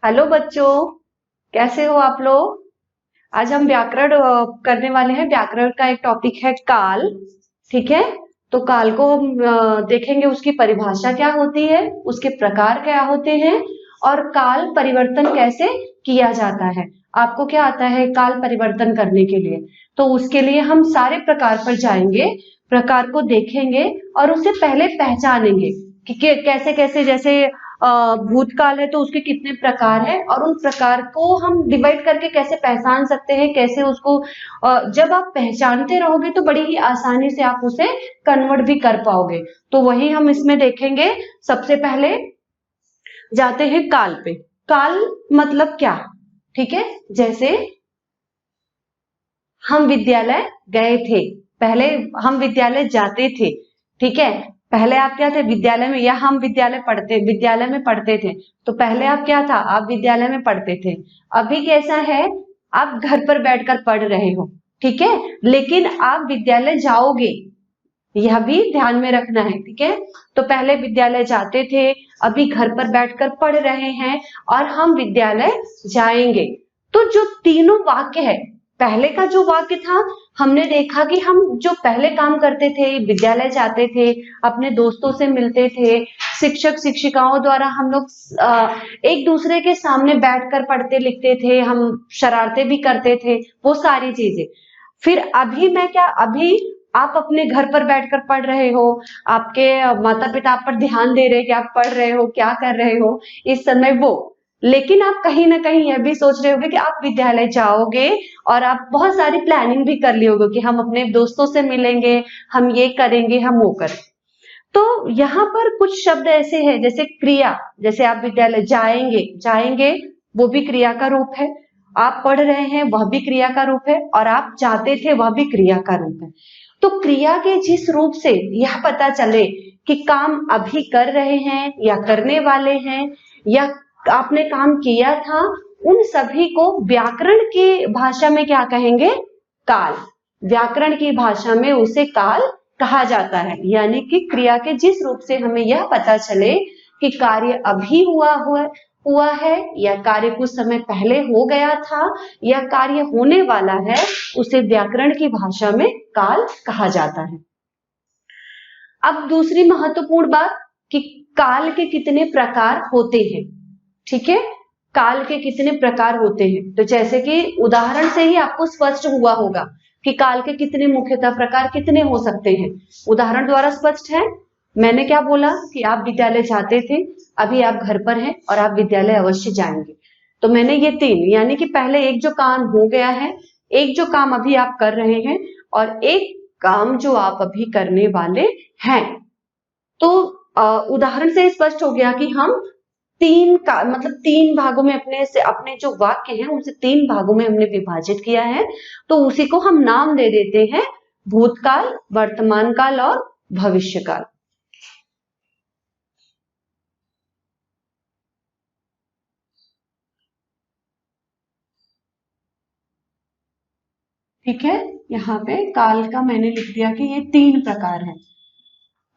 Hello बच्चों, कैसे हो आप लोग। आज हम व्याकरण करने वाले हैं। व्याकरण का एक टॉपिक है काल। ठीक है, तो काल को हम देखेंगे, उसकी परिभाषा क्या होती है, उसके प्रकार क्या होते हैं और काल परिवर्तन कैसे किया जाता है। आपको क्या आता है काल परिवर्तन करने के लिए? तो उसके लिए हम सारे प्रकार पर जाएंगे, प्रकार को देखेंगे और उसे पहले पहचानेंगे कि कैसे कैसे, जैसे भूतकाल है तो उसके कितने प्रकार हैं और उन प्रकार को हम डिवाइड करके कैसे पहचान सकते हैं, कैसे उसको जब आप पहचानते रहोगे तो बड़ी ही आसानी से आप उसे कन्वर्ट भी कर पाओगे। तो वही हम इसमें देखेंगे। सबसे पहले जाते हैं काल पे। काल मतलब क्या? ठीक है, जैसे हम विद्यालय गए थे, पहले हम विद्यालय जाते थे। ठीक है, पहले आप क्या थे विद्यालय में, या हम विद्यालय में पढ़ते थे। तो पहले आप क्या था, आप विद्यालय में पढ़ते थे। अभी कैसा है, आप घर पर बैठकर पढ़ रहे हो। ठीक है, लेकिन आप विद्यालय जाओगे, यह भी ध्यान में रखना है। ठीक है, तो पहले विद्यालय जाते थे, अभी घर पर बैठकर पढ़ रहे हैं और हम विद्यालय जाएंगे। तो जो तीनों वाक्य है, पहले का जो वाक्य था, हमने देखा कि हम जो पहले काम करते थे, विद्यालय जाते थे, अपने दोस्तों से मिलते थे, शिक्षक शिक्षिकाओं द्वारा हम लोग एक दूसरे के सामने बैठकर पढ़ते लिखते थे, हम शरारतें भी करते थे, वो सारी चीजें। फिर अभी मैं क्या, अभी आप अपने घर पर बैठकर पढ़ रहे हो, आपके माता पिता आप पर ध्यान दे रहे हैं कि आप पढ़ रहे हो, क्या कर रहे हो इस समय वो। लेकिन आप कहीं ना कहीं यह भी सोच रहे होगे कि आप विद्यालय जाओगे और आप बहुत सारी प्लानिंग भी कर ली होगी कि हम अपने दोस्तों से मिलेंगे, हम ये करेंगे, हम वो करें। तो यहाँ पर कुछ शब्द ऐसे हैं, जैसे क्रिया, जैसे आप विद्यालय जाएंगे, जाएंगे वो भी क्रिया का रूप है, आप पढ़ रहे हैं वह भी क्रिया का रूप है, और आप चाहते थे वह भी क्रिया का रूप है। तो क्रिया के जिस रूप से यह पता चले कि काम अभी कर रहे हैं या करने वाले हैं या आपने काम किया था, उन सभी को व्याकरण की भाषा में क्या कहेंगे, काल। व्याकरण की भाषा में उसे काल कहा जाता है। यानी कि क्रिया के जिस रूप से हमें यह पता चले कि कार्य अभी हुआ है या कार्य कुछ समय पहले हो गया था या कार्य होने वाला है, उसे व्याकरण की भाषा में काल कहा जाता है। अब दूसरी महत्वपूर्ण बात कि काल के कितने प्रकार होते हैं। ठीक है, काल के कितने प्रकार होते हैं, तो जैसे कि उदाहरण से ही आपको स्पष्ट हुआ होगा कि काल के कितने मुख्यतः प्रकार कितने हो सकते हैं। उदाहरण द्वारा स्पष्ट है। मैंने क्या बोला कि आप विद्यालय जाते थे, अभी आप घर पर हैं और आप विद्यालय अवश्य जाएंगे। तो मैंने ये तीन, यानी कि पहले एक जो काम हो गया है, एक जो काम अभी आप कर रहे हैं और एक काम जो आप अभी करने वाले हैं। तो उदाहरण से स्पष्ट हो गया कि हम मतलब तीन भागों में अपने जो वाक्य हैं उसे तीन भागों में हमने विभाजित किया है। तो उसी को हम नाम दे देते हैं भूतकाल, वर्तमान काल और भविष्य काल। ठीक है, यहाँ पे काल का मैंने लिख दिया कि ये तीन प्रकार है।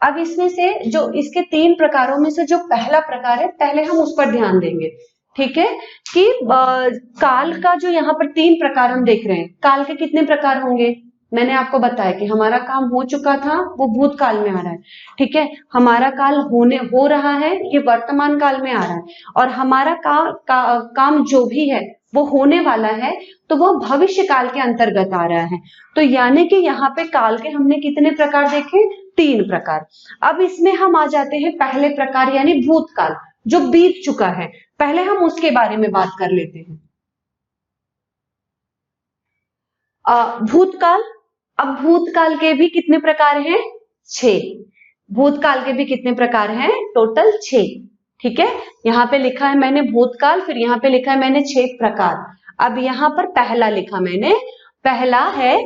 अब इसमें से जो इसके तीन प्रकारों में से जो पहला प्रकार है, पहले हम उस पर ध्यान देंगे। ठीक है, कि काल का जो यहाँ पर तीन प्रकार हम देख रहे हैं, काल के कितने प्रकार होंगे। मैंने आपको बताया कि हमारा काम हो चुका था, वो भूतकाल में आ रहा है। ठीक है, हमारा काल हो रहा है, ये वर्तमान काल में आ रहा है। और हमारा काम जो भी है वो होने वाला है, तो वो भविष्य काल के अंतर्गत आ रहा है। तो यानी कि यहाँ पे काल के हमने कितने प्रकार देखे, तीन प्रकार। अब इसमें हम आ जाते हैं पहले प्रकार, यानी भूतकाल, जो बीत चुका है। पहले हम उसके बारे में बात कर लेते हैं। भूतकाल। अब भूतकाल के भी कितने प्रकार हैं, 6। भूतकाल के भी कितने प्रकार हैं, टोटल 6। ठीक है, यहाँ पे लिखा है मैंने भूतकाल, फिर यहाँ पे लिखा है मैंने 6 प्रकार। अब यहाँ पर पहला लिखा मैंने, पहला है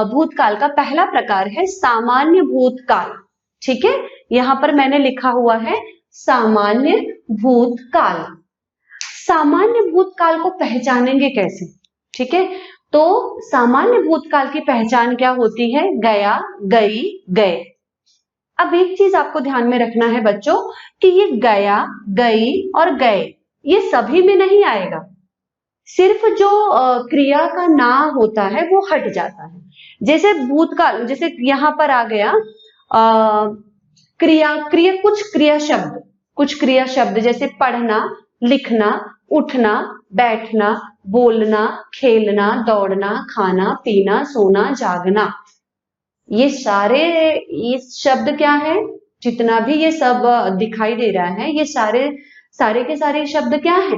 भूतकाल का पहला प्रकार है सामान्य भूतकाल। ठीक है, यहाँ पर मैंने लिखा हुआ है सामान्य भूतकाल। सामान्य भूतकाल को पहचानेंगे कैसे? ठीक है, तो सामान्य भूतकाल की पहचान क्या होती है, गया, गई, गए। अब एक चीज आपको ध्यान में रखना है बच्चों कि ये गया, गई और गए, ये सभी में नहीं आएगा, सिर्फ जो क्रिया का ना होता है वो हट जाता है। जैसे भूतकाल, जैसे यहाँ पर आ गया क्रिया क्रिया कुछ क्रिया शब्द जैसे पढ़ना, लिखना, उठना, बैठना, बोलना, खेलना, दौड़ना, खाना, पीना, सोना, जागना, ये शब्द क्या है, जितना भी ये सब दिखाई दे रहा है, ये सारे के सारे शब्द क्या है,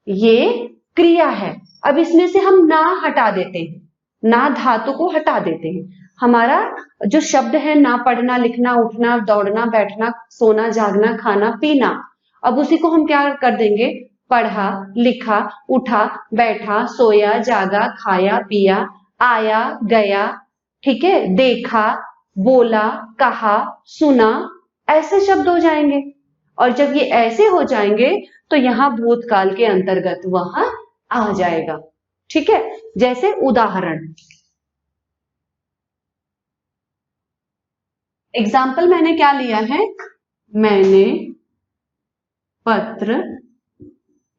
ये क्रिया है। अब इसमें से हम ना हटा देते हैं, ना धातु को हटा देते हैं, हमारा जो शब्द है ना पढ़ना, लिखना, उठना, दौड़ना, बैठना, सोना, जागना, खाना, पीना, अब उसी को हम क्या कर देंगे, पढ़ा, लिखा, उठा, बैठा, सोया, जागा, खाया, पिया, आया, गया, ठीक है, देखा, बोला, कहा, सुना, ऐसे शब्द हो जाएंगे। और जब ये ऐसे हो जाएंगे तो यहाँ भूतकाल के अंतर्गत वह आ जाएगा। ठीक है, जैसे उदाहरण, एग्जाम्पल मैंने क्या लिया है, मैंने पत्र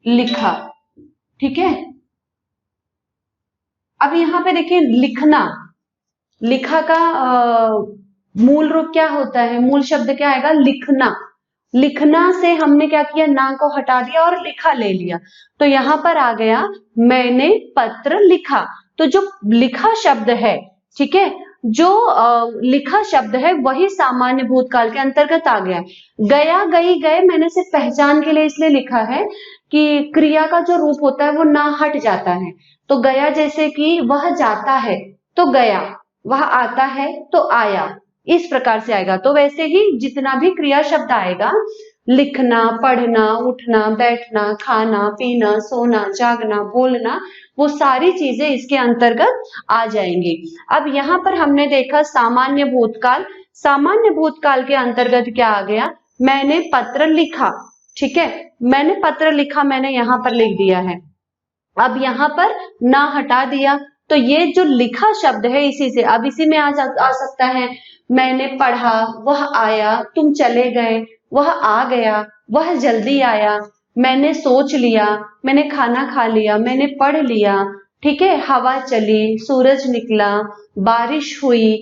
लिखा। ठीक है, अब यहाँ पे देखिए लिखना, लिखा का मूल रूप क्या होता है, मूल शब्द क्या आएगा, लिखना। लिखना से हमने क्या किया, ना को हटा दिया और लिखा ले लिया, तो यहां पर आ गया मैंने पत्र लिखा। तो जो लिखा शब्द है, ठीक है, जो लिखा शब्द है वही सामान्य भूतकाल के अंतर्गत आ गया। गया, गई, गए मैंने सिर्फ पहचान के लिए इसलिए लिखा है कि क्रिया का जो रूप होता है वो ना हट जाता है। तो गया जैसे कि वह जाता है तो गया, वह आता है तो आया, इस प्रकार से आएगा। तो वैसे ही जितना भी क्रिया शब्द आएगा, लिखना, पढ़ना, उठना, बैठना, खाना, पीना, सोना, जागना, बोलना, वो सारी चीजें इसके अंतर्गत आ जाएंगी। अब यहाँ पर हमने देखा सामान्य भूतकाल, सामान्य भूतकाल के अंतर्गत क्या आ गया, मैंने पत्र लिखा। ठीक है, मैंने पत्र लिखा, मैंने यहाँ पर लिख दिया है। अब यहाँ पर ना हटा दिया, तो ये जो लिखा शब्द है इसी से, अब इसी में आ सकता है, मैंने पढ़ा, वह आया, तुम चले गए, वह आ गया, वह जल्दी आया, मैंने सोच लिया, मैंने खाना खा लिया, मैंने पढ़ लिया। ठीक है, हवा चली, सूरज निकला, बारिश हुई,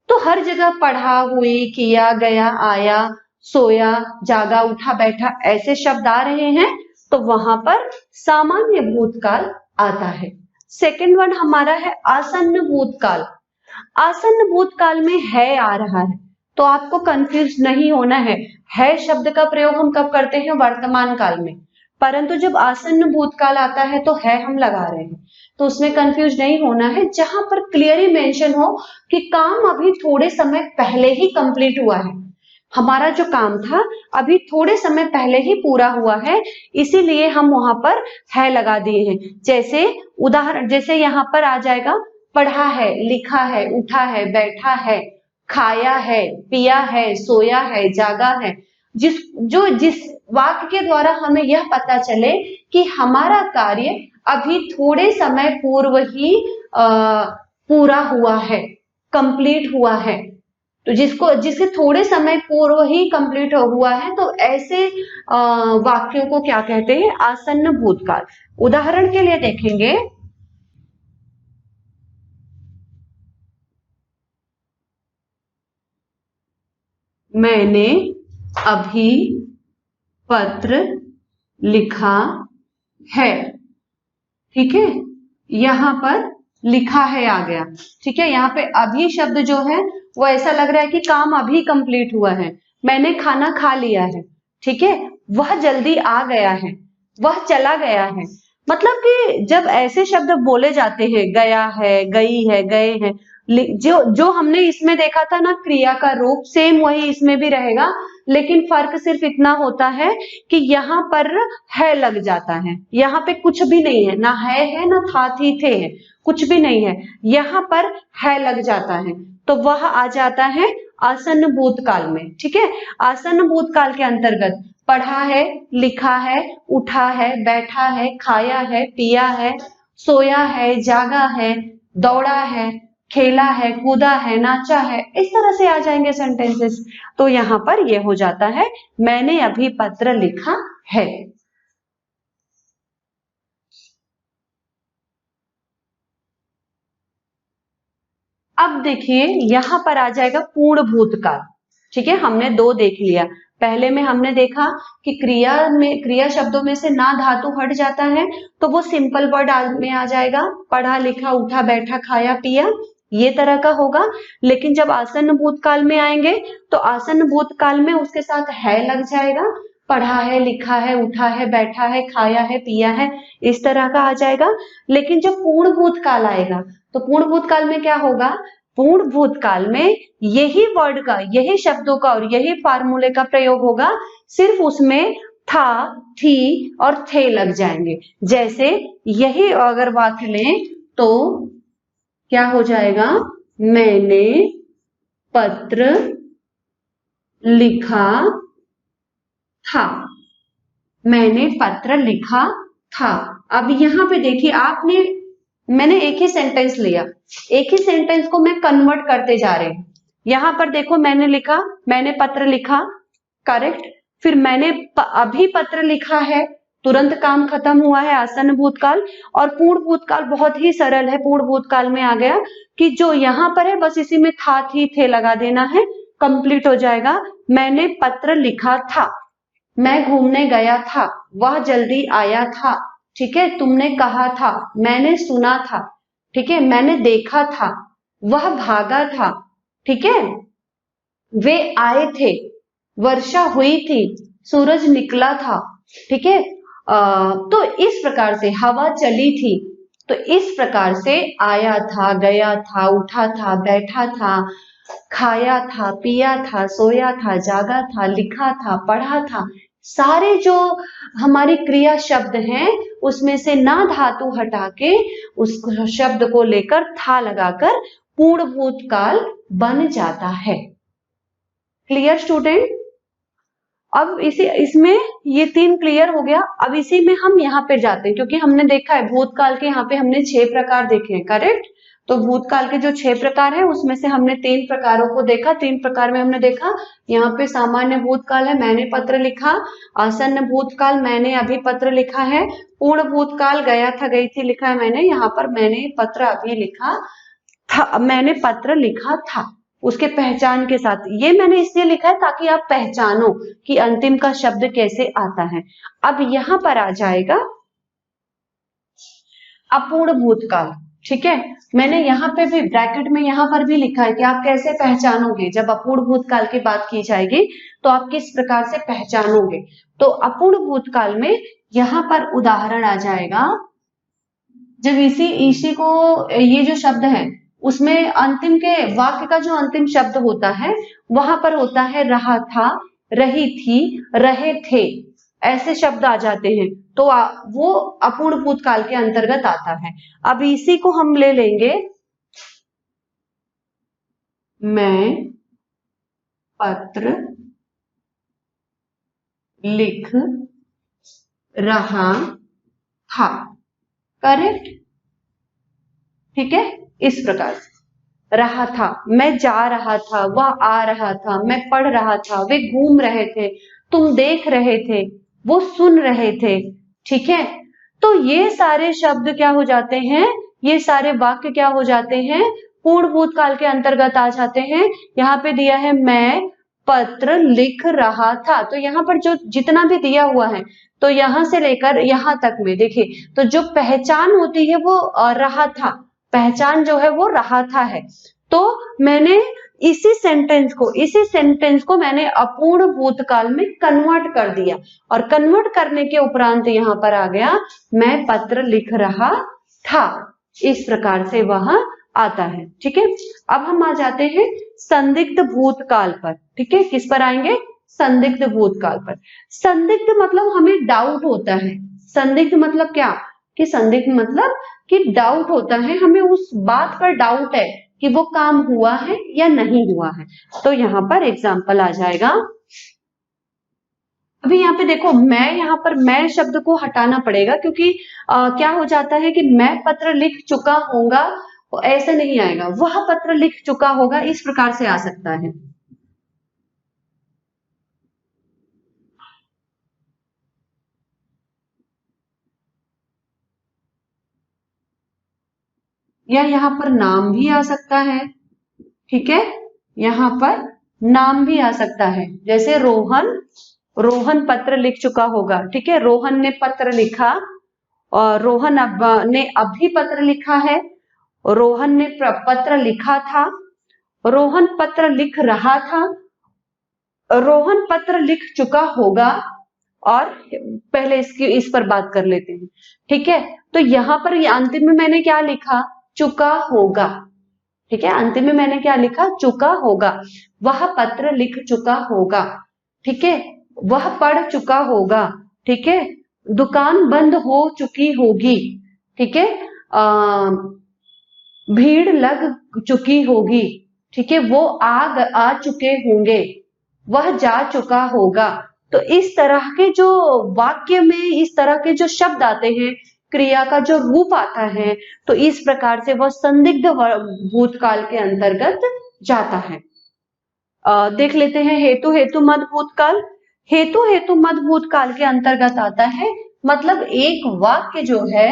तो हर जगह पढ़ा, हुई, किया, गया, आया, सोया, जागा, उठा, बैठा, ऐसे शब्द आ रहे हैं, तो वहां पर सामान्य भूतकाल आता है। सेकंड वन हमारा है आसन्न भूतकाल। आसन्न भूतकाल में है आ रहा है, तो आपको कंफ्यूज नहीं होना है शब्द का प्रयोग हम कब करते हैं, वर्तमान काल में, परंतु जब आसन्न भूतकाल आता है तो है हम लगा रहे हैं, तो उसमें कंफ्यूज नहीं होना है। जहां पर क्लियरली मेंशन हो कि काम अभी थोड़े समय पहले ही कंप्लीट हुआ है, हमारा जो काम था अभी थोड़े समय पहले ही पूरा हुआ है, इसीलिए हम वहां पर है लगा दिए हैं। जैसे उदाहरण, जैसे यहाँ पर आ जाएगा, पढ़ा है, लिखा है, उठा है, बैठा है, खाया है, पिया है, सोया है, जागा है। जिस वाक्य के द्वारा हमें यह पता चले कि हमारा कार्य अभी थोड़े समय पूर्व ही पूरा हुआ है, कंप्लीट हुआ है, तो जिसके थोड़े समय पूर्व ही कंप्लीट हुआ है, तो ऐसे वाक्यों को क्या कहते हैं, आसन्न भूतकाल। उदाहरण के लिए देखेंगे, मैंने अभी पत्र लिखा है। ठीक है, यहाँ पर लिखा है आ गया। ठीक है, यहाँ पे अभी शब्द जो है वो ऐसा लग रहा है कि काम अभी कंप्लीट हुआ है। मैंने खाना खा लिया है, ठीक है, वह जल्दी आ गया है, वह चला गया है। मतलब कि जब ऐसे शब्द बोले जाते हैं, गया है, गई है, गए हैं, जो हमने इसमें देखा था ना क्रिया का रूप, सेम वही इसमें भी रहेगा, लेकिन फर्क सिर्फ इतना होता है कि यहाँ पर है लग जाता है, यहाँ पे कुछ भी नहीं है, ना है ना था, थी, थे है, कुछ भी नहीं है, यहाँ पर है लग जाता है, तो वह आ जाता है आसन्न भूतकाल में। ठीक है, आसन्न भूतकाल के अंतर्गत पढ़ा है, लिखा है, उठा है, बैठा है, खाया है, पिया है, सोया है, जागा है, दौड़ा है, खेला है, कूदा है, नाचा है, इस तरह से आ जाएंगे सेंटेंसेस। तो यहाँ पर ये हो जाता है, मैंने अभी पत्र लिखा है। अब देखिए यहां पर आ जाएगा पूर्ण भूतकाल। ठीक है, हमने दो देख लिया। पहले में हमने देखा कि क्रिया शब्दों में से ना धातु हट जाता है तो वो सिंपल वर्ड में आ जाएगा, पढ़ा लिखा उठा बैठा खाया पिया, ये तरह का होगा। लेकिन जब आसन्न भूतकाल में आएंगे तो आसन्न भूतकाल में उसके साथ है लग जाएगा, पढ़ा है लिखा है उठा है बैठा है खाया है पिया है, इस तरह का आ जाएगा। लेकिन जब पूर्ण भूतकाल आएगा तो पूर्ण भूतकाल में क्या होगा, पूर्ण भूतकाल में यही वर्ड का, यही शब्दों का और यही फार्मूले का प्रयोग होगा, सिर्फ उसमें था थी और थे लग जाएंगे। जैसे यही अगर वाक्य लें तो क्या हो जाएगा, मैंने पत्र लिखा था, मैंने पत्र लिखा था। अब यहां पे देखिए आपने, मैंने एक ही सेंटेंस लिया, एक ही सेंटेंस को मैं कन्वर्ट करते जा रही हूं। यहां पर देखो मैंने लिखा, मैंने पत्र लिखा, करेक्ट। फिर मैंने अभी पत्र लिखा है, तुरंत काम खत्म हुआ है, आसन्न भूतकाल। और पूर्ण भूतकाल बहुत ही सरल है, पूर्ण भूतकाल में आ गया कि जो यहां पर है बस इसी में था थी थे लगा देना है, कंप्लीट हो जाएगा। मैंने पत्र लिखा था, मैं घूमने गया था, वह जल्दी आया था, ठीक है, तुमने कहा था, मैंने सुना था, ठीक है, मैंने देखा था, वह भागा था, ठीक है, वे आए थे, वर्षा हुई थी, सूरज निकला था, ठीक है। तो इस प्रकार से हवा चली थी, तो इस प्रकार से आया था, गया था, उठा था, बैठा था, खाया था, पिया था, सोया था, जागा था, लिखा था, पढ़ा था, सारे जो हमारी क्रिया शब्द हैं उसमें से ना धातु हटा के उस शब्द को लेकर था लगाकर पूर्ण भूतकाल बन जाता है। Clear student? अब इसमें ये 3 क्लियर हो गया। अब इसी में हम यहाँ पे जाते हैं, क्योंकि हमने देखा है भूतकाल के यहाँ पे हमने 6 प्रकार देखे हैं, करेक्ट। तो भूतकाल के जो 6 प्रकार है उसमें से हमने 3 प्रकारों को देखा। 3 प्रकार में हमने देखा, यहाँ पे सामान्य भूतकाल है, मैंने पत्र लिखा। आसन्न भूतकाल, मैंने अभी पत्र लिखा है। पूर्ण भूतकाल, गया था गई थी लिखा है मैंने, यहाँ पर मैंने पत्र अभी लिखा था, मैंने पत्र लिखा था उसके पहचान के साथ। ये मैंने इसलिए लिखा है ताकि आप पहचानो कि अंतिम का शब्द कैसे आता है। अब यहां पर आ जाएगा अपूर्ण भूतकाल, ठीक है। मैंने यहाँ पे भी ब्रैकेट में यहाँ पर भी लिखा है कि आप कैसे पहचानोगे, जब अपूर्ण भूतकाल की बात की जाएगी तो आप किस प्रकार से पहचानोगे। तो अपूर्ण भूतकाल में यहाँ पर उदाहरण आ जाएगा, जब इसी को, ये जो शब्द है उसमें अंतिम के वाक्य का जो अंतिम शब्द होता है वहां पर होता है रहा था, रही थी, रहे थे, ऐसे शब्द आ जाते हैं, तो वो अपूर्ण भूतकाल के अंतर्गत आता है। अब इसी को हम ले लेंगे, मैं पत्र लिख रहा था, करेक्ट, ठीक है। इस प्रकार से रहा था, मैं जा रहा था, वह आ रहा था, मैं पढ़ रहा था, वे घूम रहे थे, तुम देख रहे थे, वो सुन रहे थे, ठीक है। तो ये सारे शब्द क्या हो जाते हैं, ये सारे वाक्य क्या हो जाते हैं, पूर्ण भूतकाल के अंतर्गत आ जाते हैं। यहाँ पे दिया है मैं पत्र लिख रहा था, तो यहाँ पर जो जितना भी दिया हुआ है तो यहां से लेकर यहां तक में देखिए, तो जो पहचान होती है वो रहा था, पहचान जो है वो रहा था है। तो मैंने इसी सेंटेंस को मैंने अपूर्ण भूतकाल में कन्वर्ट कर दिया, और कन्वर्ट करने के उपरांत यहाँ पर आ गया मैं पत्र लिख रहा था, इस प्रकार से वह आता है, ठीक है। अब हम आ जाते हैं संदिग्ध भूतकाल पर, ठीक है। किस पर आएंगे, संदिग्ध भूतकाल पर। संदिग्ध मतलब हमें डाउट होता है, संदिग्ध मतलब क्या, कि संदिग्ध मतलब कि डाउट होता है, हमें उस बात पर डाउट है कि वो काम हुआ है या नहीं हुआ है। तो यहाँ पर एग्जाम्पल आ जाएगा, अभी यहाँ पे देखो मैं, यहाँ पर मैं शब्द को हटाना पड़ेगा, क्योंकि क्या हो जाता है कि मैं पत्र लिख चुका होगा, तो ऐसे नहीं आएगा, वह पत्र लिख चुका होगा, इस प्रकार से आ सकता है। या यहाँ पर नाम भी आ सकता है, ठीक है, यहाँ पर नाम भी आ सकता है, जैसे रोहन पत्र लिख चुका होगा। ठीक है, रोहन ने पत्र लिखा, और रोहन ने अभी पत्र लिखा है, रोहन ने पत्र लिखा था, रोहन पत्र लिख रहा था, रोहन पत्र लिख चुका होगा। और पहले इस पर बात कर लेते हैं। ठीक है, तो यहाँ पर अंतिम में मैंने क्या लिखा, चुका होगा। ठीक है, अंतिम में मैंने क्या लिखा, चुका होगा। वह पत्र लिख चुका होगा। ठीक है, वह पढ़ चुका होगा। ठीक है, दुकान बंद हो चुकी होगी। ठीक है, भीड़ लग चुकी होगी। ठीक है, वो आ चुके होंगे, वह जा चुका होगा। तो इस तरह के जो वाक्य में इस तरह के जो शब्द आते हैं, क्रिया का जो रूप आता है, तो इस प्रकार से वह संदिग्ध भूतकाल के अंतर्गत जाता है। देख लेते हैं हेतु हेतु मद भूतकाल। हेतु हेतु मद भूतकाल के अंतर्गत आता है, मतलब एक वाक्य जो है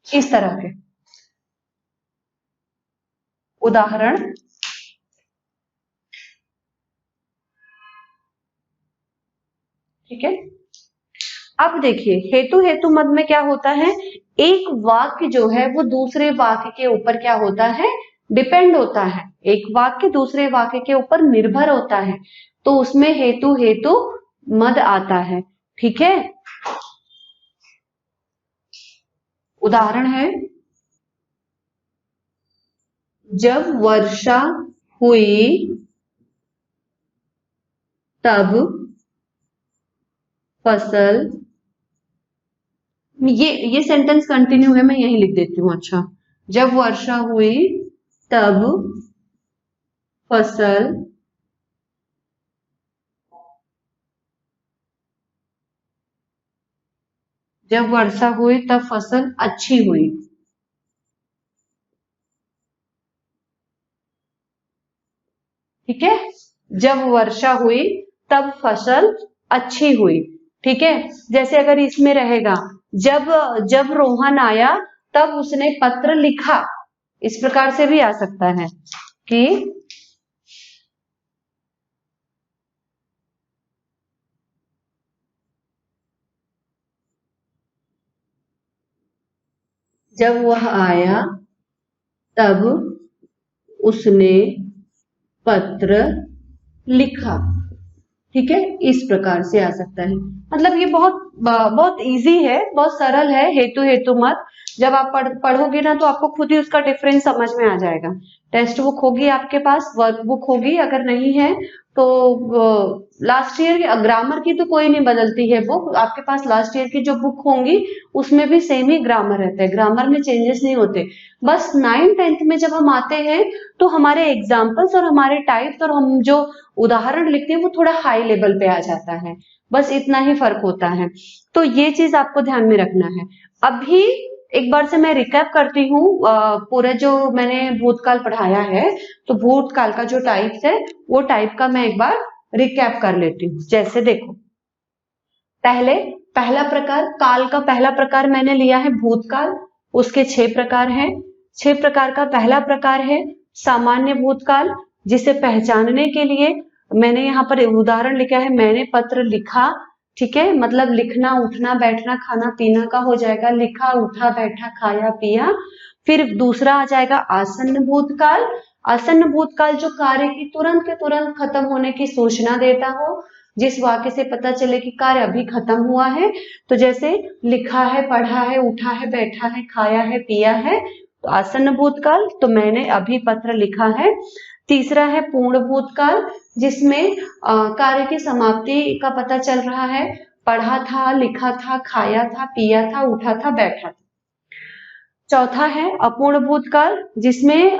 इस तरह के उदाहरण, ठीक है। अब देखिए हेतु हेतु मद में क्या होता है, एक वाक्य जो है वो दूसरे वाक्य के ऊपर क्या होता है, डिपेंड होता है। एक वाक्य दूसरे वाक्य के ऊपर निर्भर होता है, तो उसमें हेतु हेतु मद आता है। ठीक है, उदाहरण है, जब वर्षा हुई तब फसल, ये सेंटेंस कंटिन्यू है, मैं यही लिख देती हूँ। अच्छा, जब वर्षा हुई तब फसल जब वर्षा हुई तब फसल अच्छी हुई। ठीक है, जब वर्षा हुई तब फसल अच्छी हुई। ठीक है, जैसे अगर इसमें रहेगा, जब रोहन आया तब उसने पत्र लिखा, इस प्रकार से भी आ सकता है कि जब वह आया तब उसने पत्र लिखा। ठीक है, इस प्रकार से आ सकता है। मतलब ये बहुत इजी है, बहुत सरल है हेतु हेतु मत। जब आप पढ़ोगे ना तो आपको खुद ही उसका डिफरेंस समझ में आ जाएगा। टेक्स्ट बुक होगी आपके पास, वर्क बुक होगी, अगर नहीं है तो लास्ट ईयर ग्रामर की तो कोई नहीं बदलती है बुक, आपके पास लास्ट ईयर की जो बुक होंगी उसमें भी सेम ही ग्रामर रहता है, ग्रामर में चेंजेस नहीं होते। बस 9th-10th में जब हम आते हैं तो हमारे एग्जाम्पल्स और हमारे टाइप्स और हम जो उदाहरण लिखते हैं वो थोड़ा हाई लेवल पे आ जाता है, बस इतना ही फर्क होता है। तो ये चीज आपको ध्यान में रखना है। अभी एक बार से मैं रिकैप करती हूँ पूरा जो मैंने भूतकाल पढ़ाया है, तो भूतकाल का जो टाइप्स है वो टाइप का मैं एक बार रिकैप कर लेती हूँ। जैसे देखो, पहला प्रकार, काल का पहला प्रकार मैंने लिया है भूतकाल, उसके 6 प्रकार हैं। 6 प्रकार का पहला प्रकार है सामान्य भूतकाल, जिसे पहचानने के लिए मैंने यहाँ पर उदाहरण लिखा है, मैंने पत्र लिखा। ठीक है, मतलब लिखना, उठना, बैठना, खाना पीना का हो जाएगा, लिखा, उठा, बैठा, खाया, पिया। फिर दूसरा आ जाएगा आसन्न भूतकाल। आसन्न भूतकाल जो कार्य की तुरंत के तुरंत खत्म होने की सूचना देता हो, जिस वाक्य से पता चले कि कार्य अभी खत्म हुआ है। तो जैसे लिखा है, पढ़ा है, उठा है, बैठा है, खाया है, पिया है, तो आसन्न भूतकाल, तो मैंने अभी पत्र लिखा है। तीसरा है पूर्ण भूतकाल, जिसमें कार्य की समाप्ति का पता चल रहा है, पढ़ा था, लिखा था, खाया था, पिया था, उठा था, बैठा था। चौथा है अपूर्ण भूतकाल, जिसमें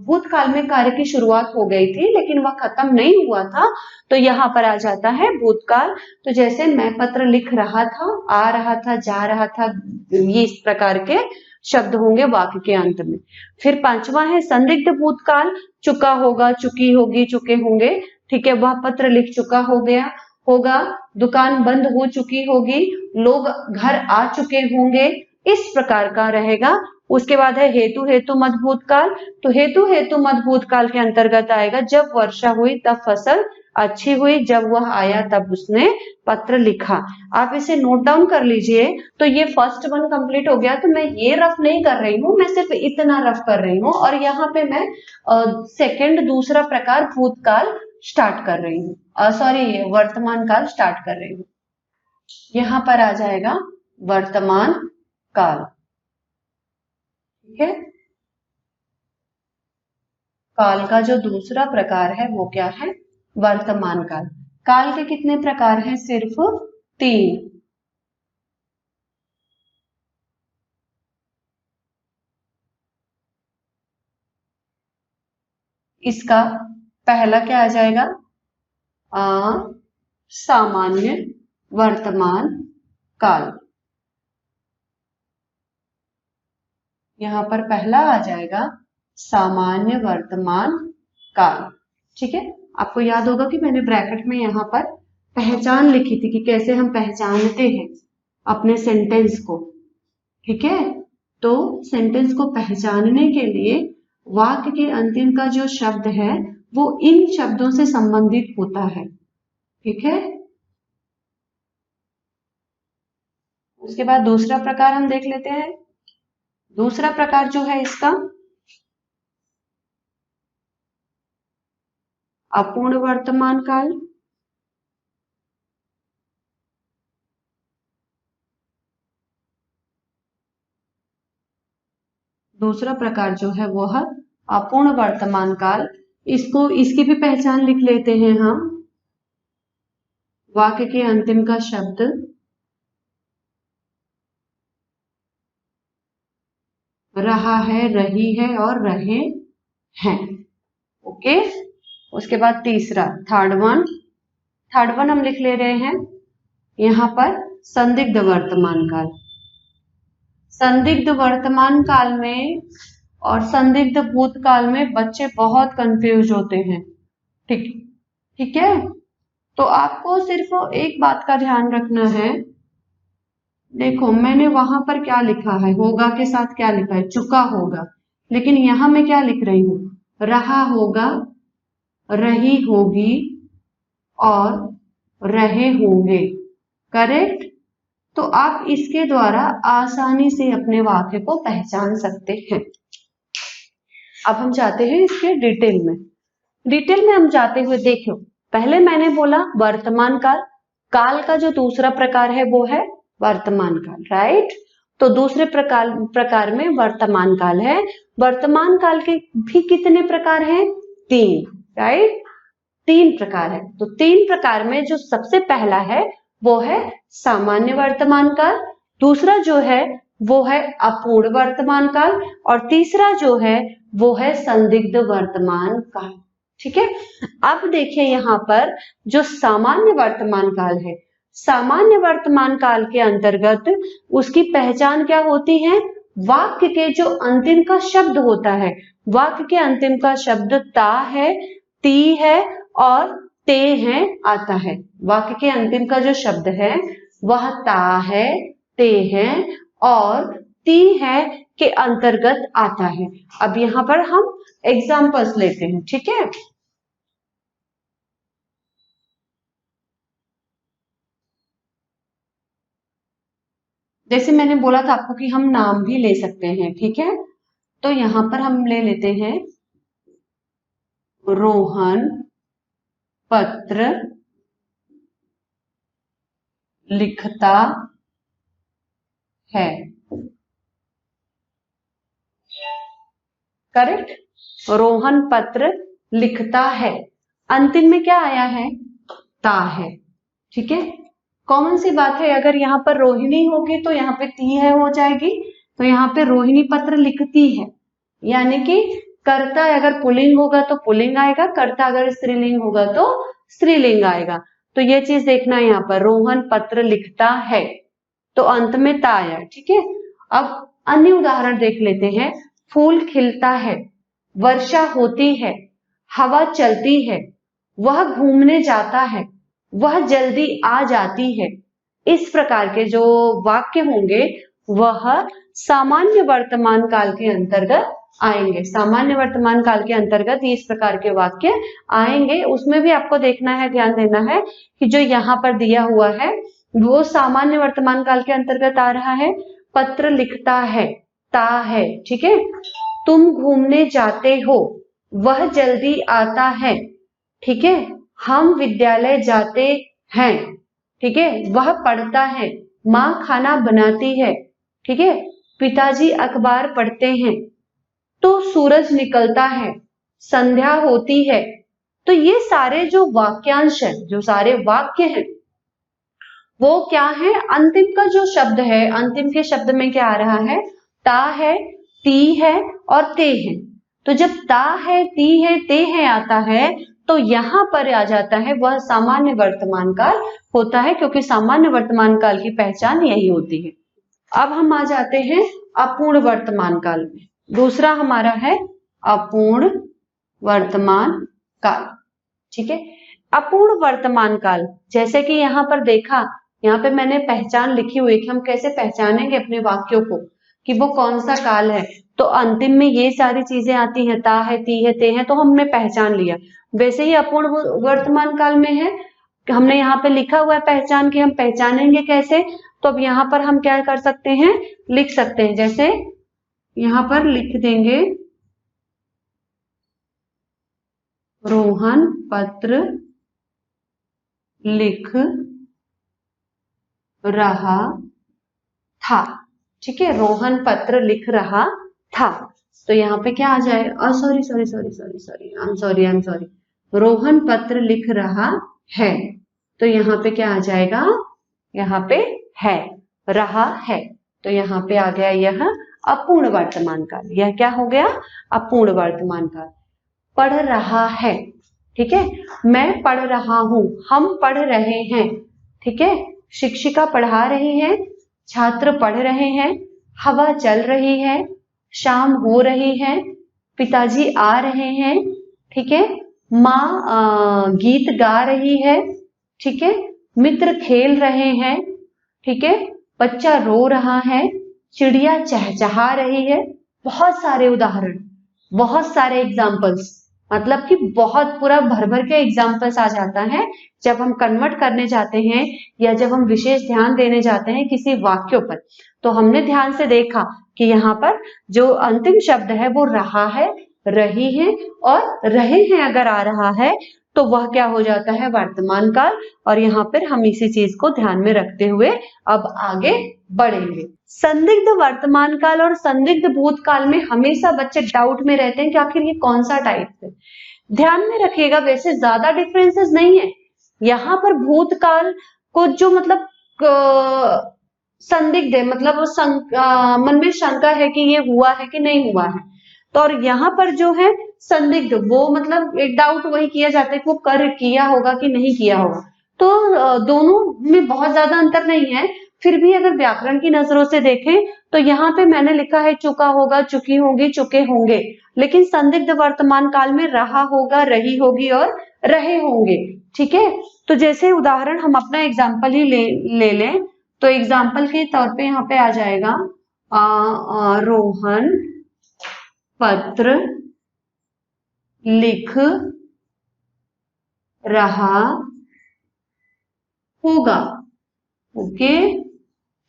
भूतकाल में कार्य की शुरुआत हो गई थी लेकिन वह खत्म नहीं हुआ था, तो यहाँ पर आ जाता है भूतकाल। तो जैसे मैं पत्र लिख रहा था, आ रहा था, जा रहा था, ये इस प्रकार के शब्द होंगे वाक्य के अंत में। फिर पांचवा है संदिग्ध भूतकाल, चुका होगा, चुकी होगी, चुके होंगे, ठीक है, वह पत्र लिख चुका हो गया होगा, दुकान बंद हो चुकी होगी, लोग घर आ चुके होंगे, इस प्रकार का रहेगा। उसके बाद है हेतु हेतु मत भूतकाल, तो हेतु हेतु मत भूतकाल के अंतर्गत आएगा जब वर्षा हुई तब फसल अच्छी हुई, जब वह आया तब उसने पत्र लिखा। आप इसे नोट डाउन कर लीजिए। तो ये फर्स्ट वन कंप्लीट हो गया। तो मैं ये रफ नहीं कर रही हूँ, मैं सिर्फ इतना रफ कर रही हूँ और यहाँ पे मैं सेकंड दूसरा प्रकार भूतकाल स्टार्ट कर रही हूँ, सॉरी वर्तमान काल स्टार्ट कर रही हूँ। यहाँ पर आ जाएगा वर्तमान काल, ठीक है। काल का जो दूसरा प्रकार है वो क्या है? वर्तमान काल। काल के कितने प्रकार हैं? सिर्फ 3। इसका पहला क्या आ जाएगा? सामान्य वर्तमान काल। यहां पर पहला आ जाएगा सामान्य वर्तमान काल, ठीक है। आपको याद होगा कि मैंने ब्रैकेट में यहाँ पर पहचान लिखी थी कि कैसे हम पहचानते हैं अपने सेंटेंस को, ठीक है। तो सेंटेंस को पहचानने के लिए वाक्य के अंतिम का जो शब्द है वो इन शब्दों से संबंधित होता है, ठीक है। उसके बाद दूसरा प्रकार हम देख लेते हैं। दूसरा प्रकार जो है इसका अपूर्ण वर्तमान काल। दूसरा प्रकार जो है वो है अपूर्ण वर्तमान काल। इसकी भी पहचान लिख लेते हैं हम। वाक्य के अंतिम का शब्द रहा है, रही है और रहे हैं, ओके। उसके बाद तीसरा थर्ड वन हम लिख ले रहे हैं यहां पर संदिग्ध वर्तमान काल। संदिग्ध वर्तमान काल में और संदिग्ध भूतकाल में बच्चे बहुत कंफ्यूज होते हैं, ठीक है। तो आपको सिर्फ एक बात का ध्यान रखना है। देखो मैंने वहां पर क्या लिखा है, होगा के साथ क्या लिखा है? चुका होगा। लेकिन यहां मैं क्या लिख रही हूं? रहा होगा, रही होगी और रहे होंगे, करेक्ट। तो आप इसके द्वारा आसानी से अपने वाक्य को पहचान सकते हैं। अब हम जाते हैं इसके डिटेल में हम जाते हुए देखो, पहले मैंने बोला वर्तमान काल। काल का जो दूसरा प्रकार है वो है वर्तमान काल, राइट। तो दूसरे प्रकार में वर्तमान काल है। वर्तमान काल के भी कितने प्रकार हैं? 3, राइट। 3 प्रकार है। तो 3 प्रकार में जो सबसे पहला है वो है सामान्य वर्तमान काल, दूसरा जो है वो है अपूर्ण वर्तमान काल और तीसरा जो है वो है संदिग्ध वर्तमान काल, ठीक है। अब देखिए यहाँ पर जो सामान्य वर्तमान काल है, सामान्य वर्तमान काल के अंतर्गत उसकी पहचान क्या होती है? वाक्य के जो अंतिम का शब्द होता है, वाक्य के अंतिम का शब्द ता है, ती है और ते है आता है। वाक्य के अंतिम का जो शब्द है वह ता है, ते है और ती है के अंतर्गत आता है। अब यहाँ पर हम एग्जाम्पल्स लेते हैं, ठीक है। जैसे मैंने बोला था आपको कि हम नाम भी ले सकते हैं, ठीक है। तो यहां पर हम ले लेते हैं रोहन पत्र लिखता है, करेक्ट। रोहन पत्र लिखता है, अंतिम में क्या आया है? ता है, ठीक है। कॉमन सी बात है, अगर यहाँ पर रोहिणी होगी तो यहाँ पे ती है हो जाएगी। तो यहाँ पे रोहिणी पत्र लिखती है, यानी कि कर्ता अगर पुल्लिंग होगा तो पुल्लिंग आएगा, कर्ता अगर स्त्रीलिंग होगा तो स्त्रीलिंग आएगा। तो ये चीज देखना है यहाँ पर, रोहन पत्र लिखता है तो अंत में ता आया, ठीक है। अब अन्य उदाहरण देख लेते हैं। फूल खिलता है, वर्षा होती है, हवा चलती है, वह घूमने जाता है, वह जल्दी आ जाती है। इस प्रकार के जो वाक्य होंगे वह सामान्य वर्तमान काल के अंतर्गत आएंगे। सामान्य वर्तमान काल के अंतर्गत इस प्रकार के वाक्य आएंगे। उसमें भी आपको देखना है, ध्यान देना है कि जो यहाँ पर दिया हुआ है वो सामान्य वर्तमान काल के अंतर्गत आ रहा है। पत्र लिखता है, ता है, ठीक है। तुम घूमने जाते हो, वह जल्दी आता है, ठीक है। हम विद्यालय जाते हैं, ठीक है, वह पढ़ता है। माँ खाना बनाती है, ठीक है, पिताजी अखबार पढ़ते हैं। तो सूरज निकलता है, संध्या होती है। तो ये सारे जो वाक्यांश है, जो सारे वाक्य हैं, वो क्या है, अंतिम का जो शब्द है, अंतिम के शब्द में क्या आ रहा है, ता है, ती है और ते है। तो जब ता है, ती है, ते है आता है तो यहां पर आ जाता है वह सामान्य वर्तमान काल होता है, क्योंकि सामान्य वर्तमान काल की पहचान यही होती है। अब हम आ जाते हैं अपूर्ण वर्तमान काल में। दूसरा हमारा है अपूर्ण वर्तमान काल, ठीक है। अपूर्ण वर्तमान काल, जैसे कि यहाँ पर देखा, यहाँ पे मैंने पहचान लिखी हुई कि हम कैसे पहचानेंगे अपने वाक्यों को कि वो कौन सा काल है। तो अंतिम में ये सारी चीजें आती हैं, ता है, ती है, ते है, तो हमने पहचान लिया। वैसे ही अपूर्ण वर्तमान काल में है, हमने यहाँ पे लिखा हुआ है पहचान की, हम पहचानेंगे कैसे। तो अब यहाँ पर हम क्या कर सकते हैं, लिख सकते हैं। जैसे यहाँ पर लिख देंगे, रोहन पत्र लिख रहा था, ठीक है। रोहन पत्र लिख रहा था, तो यहाँ पे क्या आ जाए, आई एम सॉरी, रोहन पत्र लिख रहा है। तो यहाँ पे क्या आ जाएगा, यहाँ पे है, रहा है, तो यहाँ पे आ गया यह अपूर्ण वर्तमान काल। यह क्या हो गया, अपूर्ण वर्तमान काल। पढ़ रहा है, ठीक है, मैं पढ़ रहा हूं, हम पढ़ रहे हैं, ठीक है। शिक्षिका पढ़ा रही है, छात्र पढ़ रहे हैं, हवा चल रही है, शाम हो रही है, पिताजी आ रहे हैं, ठीक है। माँ गीत गा रही है, ठीक है। मित्र खेल रहे हैं, ठीक है। बच्चा रो रहा है, चिड़िया चहचहा रही है। बहुत सारे उदाहरण, बहुत सारे एग्जाम्पल्स, मतलब कि बहुत पूरा भर भर के एग्जाम्पल्स आ जाता है जब हम कन्वर्ट करने जाते हैं या जब हम विशेष ध्यान देने जाते हैं किसी वाक्यों पर। तो हमने ध्यान से देखा कि यहाँ पर जो अंतिम शब्द है वो रहा है, रही है और रहे हैं अगर आ रहा है तो वह क्या हो जाता है, वर्तमान काल। और यहाँ पर हम इसी चीज को ध्यान में रखते हुए अब आगे बढ़ेंगे। संदिग्ध वर्तमान काल और संदिग्ध भूतकाल में हमेशा बच्चे डाउट में रहते हैं कि आखिर ये कौन सा टाइप है। ध्यान में रखिएगा, वैसे ज्यादा डिफरेंसेस नहीं है। यहाँ पर भूतकाल को जो मतलब संदिग्ध है, मतलब मन में शंका है कि ये हुआ है कि नहीं हुआ है। तो और यहाँ पर जो है संदिग्ध, वो मतलब एक डाउट वही किया जाता है कि वो कर किया होगा कि नहीं किया होगा। तो दोनों में बहुत ज्यादा अंतर नहीं है। फिर भी अगर व्याकरण की नजरों से देखें तो यहाँ पे मैंने लिखा है चुका होगा, चुकी होगी, चुके होंगे, लेकिन संदिग्ध वर्तमान काल में रहा होगा, रही होगी और रहे होंगे, ठीक है। तो जैसे उदाहरण हम अपना एग्जाम्पल ही ले लें, तो एग्जाम्पल के तौर पे यहाँ पे आ जाएगा रोहन पत्र लिख रहा होगा, ओके,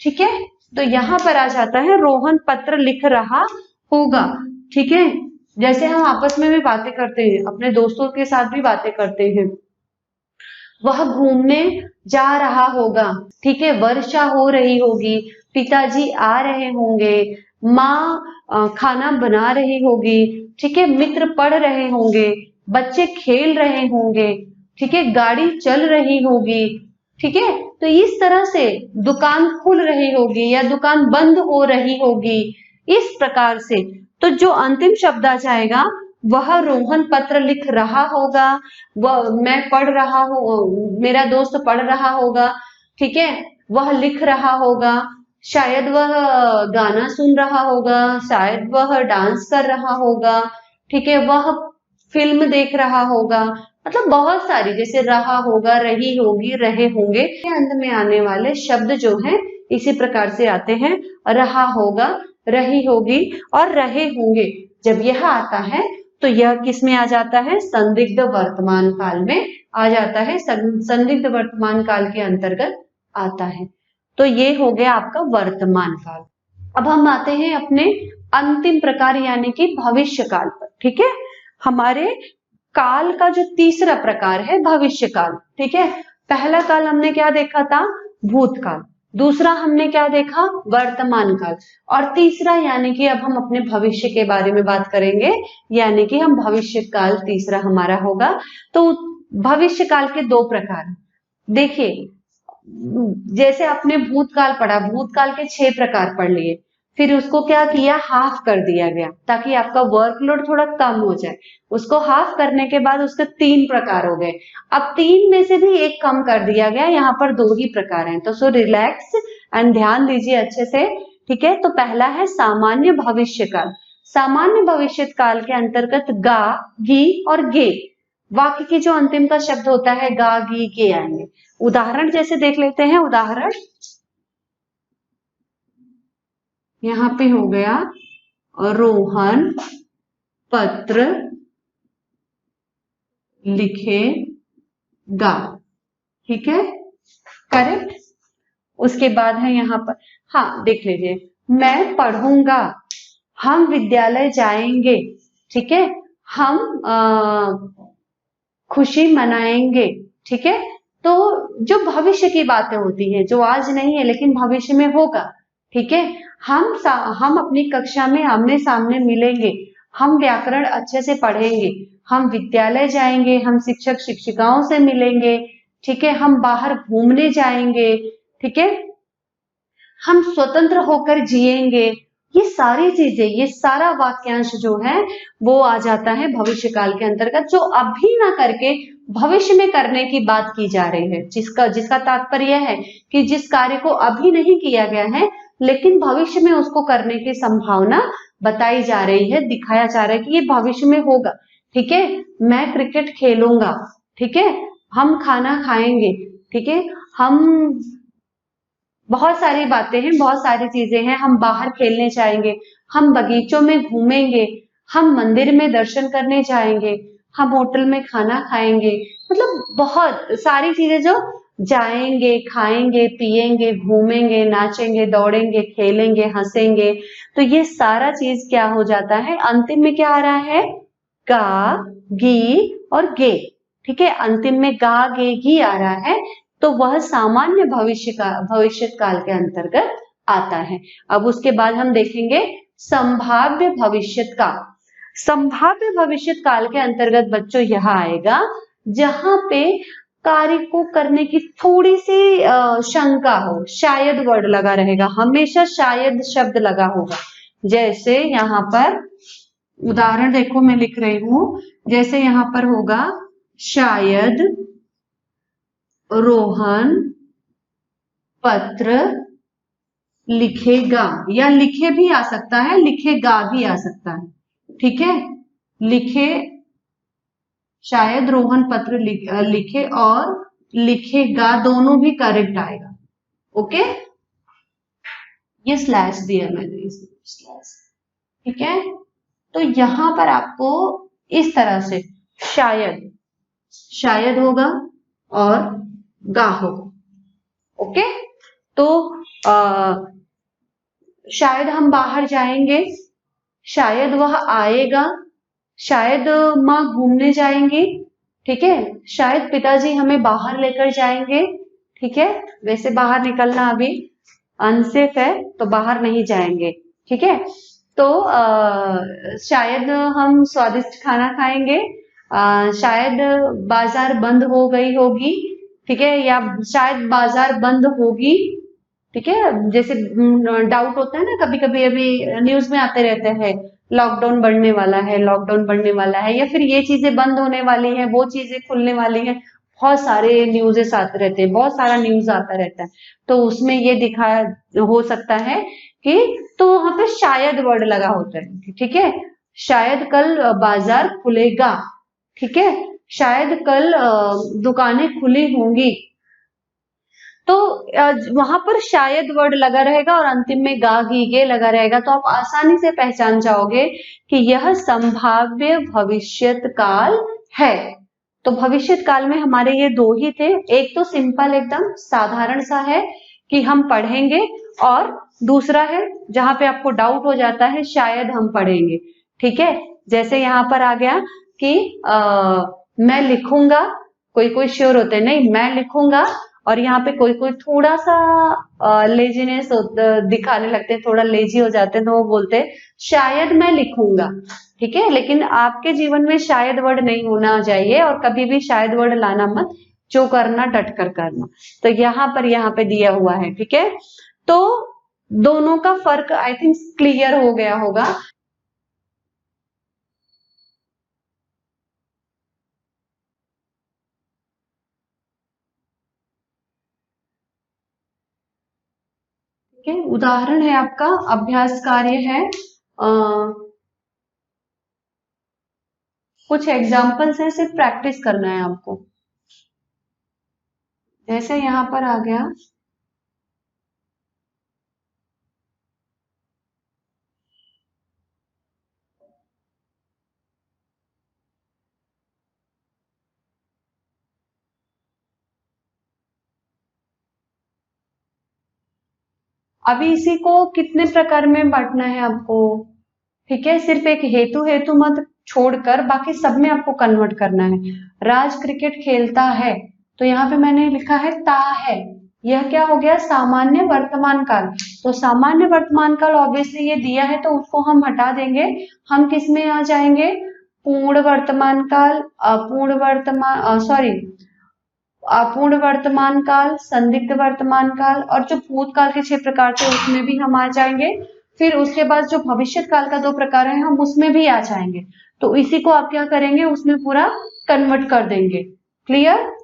ठीक है। तो यहां पर आ जाता है रोहन पत्र लिख रहा होगा, ठीक है। जैसे हम आपस में भी बातें करते हैं, अपने दोस्तों के साथ भी बातें करते हैं, वह घूमने जा रहा होगा, ठीक है। वर्षा हो रही होगी, पिताजी आ रहे होंगे, माँ खाना बना रही होगी, ठीक है। मित्र पढ़ रहे होंगे, बच्चे खेल रहे होंगे, ठीक है। गाड़ी चल रही होगी, ठीक है। तो इस तरह से दुकान खुल रही होगी या दुकान बंद हो रही होगी, इस प्रकार से। तो जो अंतिम शब्द आ जाएगा वह रोहन पत्र लिख रहा होगा, वह मैं पढ़ रहा हूँ, मेरा दोस्त पढ़ रहा होगा, ठीक है। वह लिख रहा होगा, शायद वह गाना सुन रहा होगा, शायद वह डांस कर रहा होगा, ठीक है, वह फिल्म देख रहा होगा, मतलब बहुत सारी, जैसे रहा होगा, रही होगी, रहे होंगे, अंत में आने वाले शब्द जो हैं इसी प्रकार से आते हैं। रहा होगा, रही होगी और रहे होंगे, जब यह आता है तो यह किस में आ जाता है? संदिग्ध वर्तमान काल में आ जाता है, संदिग्ध वर्तमान काल के अंतर्गत आता है। तो ये हो गया आपका वर्तमान काल। अब हम आते हैं अपने अंतिम प्रकार यानी कि भविष्य काल पर, ठीक है। हमारे काल का जो तीसरा प्रकार है भविष्य काल, ठीक है। पहला काल हमने क्या देखा था? भूतकाल। दूसरा हमने क्या देखा? वर्तमान काल। और तीसरा यानी कि अब हम अपने भविष्य के बारे में बात करेंगे, यानी कि हम भविष्य काल तीसरा हमारा होगा। तो भविष्य काल के दो प्रकार देखिए, जैसे आपने भूतकाल पढ़ा, भूतकाल के 6 प्रकार पढ़ लिए, फिर उसको क्या किया? हाफ कर दिया गया ताकि आपका वर्कलोड थोड़ा कम हो जाए। उसको हाफ करने के बाद उसके 3 प्रकार हो गए। अब 3 में से भी एक कम कर दिया गया, यहाँ पर 2 ही प्रकार हैं। तो सो रिलैक्स एंड ध्यान दीजिए अच्छे से, ठीक है। तो पहला है सामान्य भविष्य काल। सामान्य भविष्य काल के अंतर्गत गा, गी और गे वाक्य की जो अंतिम का शब्द होता है गा, गी, गे आएंगे। उदाहरण जैसे देख लेते हैं। उदाहरण यहाँ पे हो गया, रोहन पत्र लिखेगा, ठीक है, करेक्ट। उसके बाद है यहाँ पर, हाँ देख लीजिए, मैं पढ़ूंगा, हम विद्यालय जाएंगे, ठीक है, हम खुशी मनाएंगे, ठीक है। तो जो भविष्य की बातें होती है, जो आज नहीं है लेकिन भविष्य में होगा, ठीक है। हम अपनी कक्षा में आमने सामने मिलेंगे, हम व्याकरण अच्छे से पढ़ेंगे, हम विद्यालय जाएंगे, हम शिक्षक शिक्षिकाओं से मिलेंगे, ठीक है, हम बाहर घूमने जाएंगे, ठीक है, हम स्वतंत्र होकर जिएंगे। ये सारी चीजें, ये सारा वाक्यांश जो है वो आ जाता है भविष्य काल के अंतर्गत, जो अभी ना करके भविष्य में करने की बात की जा रही है, जिसका तात्पर्य है कि जिस कार्य को अभी नहीं किया गया है लेकिन भविष्य में उसको करने की संभावना बताई जा रही है, दिखाया जा रहा है कि ये भविष्य में होगा, ठीक है। मैं क्रिकेट खेलूंगा, ठीक है, हम खाना खाएंगे, ठीक है, हम बहुत सारी बातें हैं, बहुत सारी चीजें हैं, हम बाहर खेलने जाएंगे, हम बगीचों में घूमेंगे, हम मंदिर में दर्शन करने जाएंगे, हम होटल में खाना खाएंगे, मतलब बहुत सारी चीजें जो जाएंगे, खाएंगे, पिएंगे, घूमेंगे, नाचेंगे, दौड़ेंगे, खेलेंगे, हंसेंगे। तो ये सारा चीज क्या हो जाता है? अंतिम में क्या आ रहा है? गा, गी और गे, ठीक है। अंतिम में गा, गे, गी आ रहा है, तो वह सामान्य भविष्य काल के अंतर्गत आता है। अब उसके बाद हम देखेंगे संभाव्य भविष्यत काल। संभाव्य भविष्यत काल के अंतर्गत बच्चों यह आएगा जहां पे कार्य को करने की थोड़ी सी शंका हो, शायद वर्ड लगा रहेगा, हमेशा शायद शब्द लगा होगा। जैसे यहाँ पर उदाहरण देखो, मैं लिख रही हूं, जैसे यहाँ पर होगा शायद रोहन पत्र लिखेगा, या लिखे भी आ सकता है, लिखेगा भी आ सकता है, ठीक है। लिखे, शायद रोहन पत्र लिखे और लिखेगा, दोनों भी करेक्ट आएगा, ओके। ये स्लैश दिया मैंने, स्लैश, ठीक है। तो यहां पर आपको इस तरह से शायद होगा और गा होगा, ओके। तो शायद हम बाहर जाएंगे, शायद वह आएगा, शायद माँ घूमने जाएंगी, ठीक है, शायद पिताजी हमें बाहर लेकर जाएंगे, ठीक है। वैसे बाहर निकलना अभी अनसेफ है तो बाहर नहीं जाएंगे, ठीक है। तो शायद हम स्वादिष्ट खाना खाएंगे, शायद बाजार बंद हो गई होगी, ठीक है, या शायद बाजार बंद होगी, ठीक है। जैसे डाउट होता है ना कभी कभी, अभी न्यूज में आते रहते हैं लॉकडाउन बढ़ने वाला है, लॉकडाउन बढ़ने वाला है, या फिर ये चीजें बंद होने वाली है, वो चीजें खुलने वाली है, बहुत सारे न्यूज़ेस आते रहते हैं, बहुत सारा न्यूज़ आता रहता है, तो उसमें ये दिखा हो सकता है कि, तो वहां पे शायद वर्ड लगा होता है, ठीक है, शायद कल बाजार खुलेगा, ठीक है, शायद कल दुकानें खुली होंगी, तो वहां पर शायद वर्ड लगा रहेगा और अंतिम में गा गी गे लगा रहेगा, तो आप आसानी से पहचान जाओगे कि यह संभाव्य भविष्यत काल है। तो भविष्यत काल में हमारे ये दो ही थे, एक तो सिंपल एकदम साधारण सा है कि हम पढ़ेंगे, और दूसरा है जहां पे आपको डाउट हो जाता है शायद हम पढ़ेंगे, ठीक है, जैसे यहाँ पर आ गया कि मैं लिखूंगा, कोई कोई श्योर होते हैं नहीं मैं लिखूंगा, और यहाँ पे कोई कोई थोड़ा सा लेजीनेस दिखाने लगते हैं, थोड़ा लेजी हो जाते हैं, तो वो बोलते हैं शायद मैं लिखूंगा, ठीक है, लेकिन आपके जीवन में शायद वर्ड नहीं होना चाहिए, और कभी भी शायद वर्ड लाना मत, जो करना डट कर करना। तो यहाँ पे दिया हुआ है, ठीक है, तो दोनों का फर्क आई थिंक क्लियर हो गया होगा। ठीक है, उदाहरण है आपका अभ्यास कार्य है, कुछ एग्जाम्पल्स हैं, सिर्फ प्रैक्टिस करना है आपको। जैसे यहाँ पर आ गया, अभी इसी को कितने प्रकार में बांटना है आपको, ठीक है, सिर्फ एक हेतु हेतु मत छोड़कर बाकी सब में आपको कन्वर्ट करना है। राज क्रिकेट खेलता है, तो यहाँ पे मैंने लिखा है ता है, यह क्या हो गया सामान्य वर्तमान काल, तो सामान्य वर्तमान काल ऑब्वियसली ये दिया है, तो उसको हम हटा देंगे, हम किस में आ जाएंगे, पूर्ण वर्तमान काल, अपूर्ण वर्तमान सॉरी अपूर्ण वर्तमान काल, संदिग्ध वर्तमान काल, और जो भूतकाल के 6 प्रकार थे उसमें भी हम आ जाएंगे, फिर उसके बाद जो भविष्य काल का 2 प्रकार है हम उसमें भी आ जाएंगे, तो इसी को आप क्या करेंगे उसमें पूरा कन्वर्ट कर देंगे। क्लियर?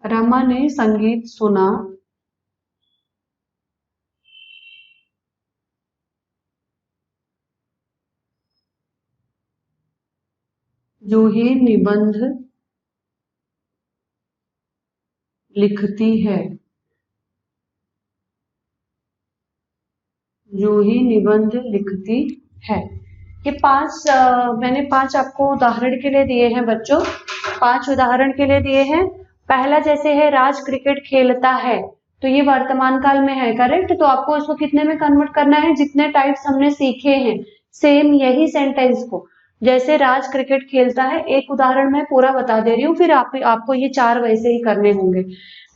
रमा ने संगीत सुना, जूही निबंध लिखती है, जूही निबंध लिखती है। ये 5 मैंने 5 आपको उदाहरण के लिए दिए हैं बच्चों, 5 उदाहरण के लिए दिए हैं। पहला जैसे है राज क्रिकेट खेलता है, तो ये वर्तमान काल में है, करेक्ट, तो आपको इसको कितने में कन्वर्ट करना है, जितने टाइप्स हमने सीखे हैं सेम यही सेंटेंस को, जैसे राज क्रिकेट खेलता है, एक उदाहरण मैं पूरा बता दे रही हूँ, फिर आपको ये 4 वैसे ही करने होंगे।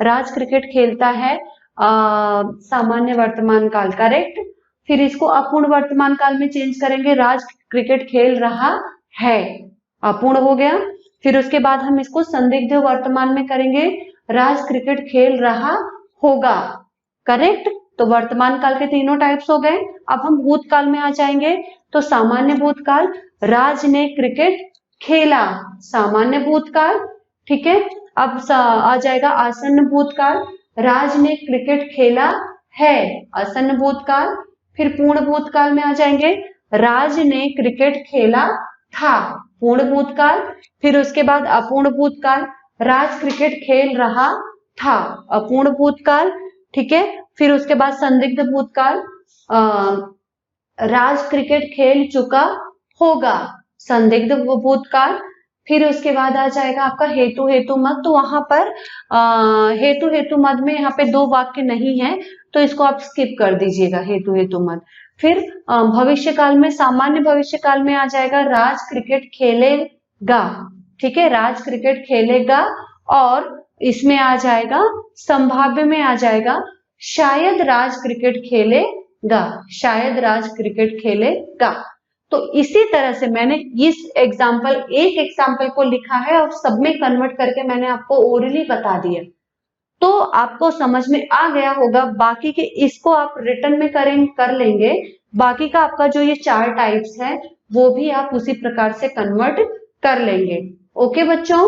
राज क्रिकेट खेलता है, सामान्य वर्तमान काल, करेक्ट, फिर इसको अपूर्ण वर्तमान काल में चेंज करेंगे, राज क्रिकेट खेल रहा है, अपूर्ण हो गया, फिर उसके बाद हम इसको संदिग्ध वर्तमान में करेंगे, राज क्रिकेट खेल रहा होगा, करेक्ट, तो वर्तमान काल के तीनों टाइप्स हो गए। अब हम भूतकाल में आ जाएंगे, तो सामान्य भूतकाल, राज ने क्रिकेट खेला, सामान्य भूतकाल, ठीक है, अब आ जाएगा आसन्न भूतकाल, राज ने क्रिकेट खेला है आसन्न भूतकाल। फिर पूर्ण भूतकाल में आ जाएंगे, राज ने क्रिकेट खेला था पूर्ण भूतकाल। फिर उसके बाद अपूर्ण भूतकाल, राज क्रिकेट खेल रहा था अपूर्ण भूतकाल। ठीक है, फिर उसके बाद संदिग्ध भूतकाल, राज क्रिकेट खेल चुका होगा संदिग्ध भूतकाल। फिर उसके बाद आ जाएगा आपका हेतु हेतु मत। तो वहां पर हेतु हेतु मत में यहाँ पे 2 वाक्य नहीं है, तो इसको आप स्किप कर दीजिएगा हेतु हेतु मत। फिर भविष्य काल में, सामान्य भविष्य काल में आ जाएगा राज क्रिकेट खेलेगा। ठीक है, राज क्रिकेट खेलेगा। और इसमें आ जाएगा संभाव्य में आ जाएगा शायद राज क्रिकेट खेलेगा, शायद राज क्रिकेट खेलेगा। तो इसी तरह से मैंने इस एग्जाम्पल, एक एग्जाम्पल को लिखा है और सब में कन्वर्ट करके मैंने आपको ओरली बता दिया, तो आपको समझ में आ गया होगा। बाकी के इसको आप रिटर्न में कर लेंगे। बाकी का आपका जो ये 4 टाइप्स है वो भी आप उसी प्रकार से कन्वर्ट कर लेंगे। ओके बच्चों।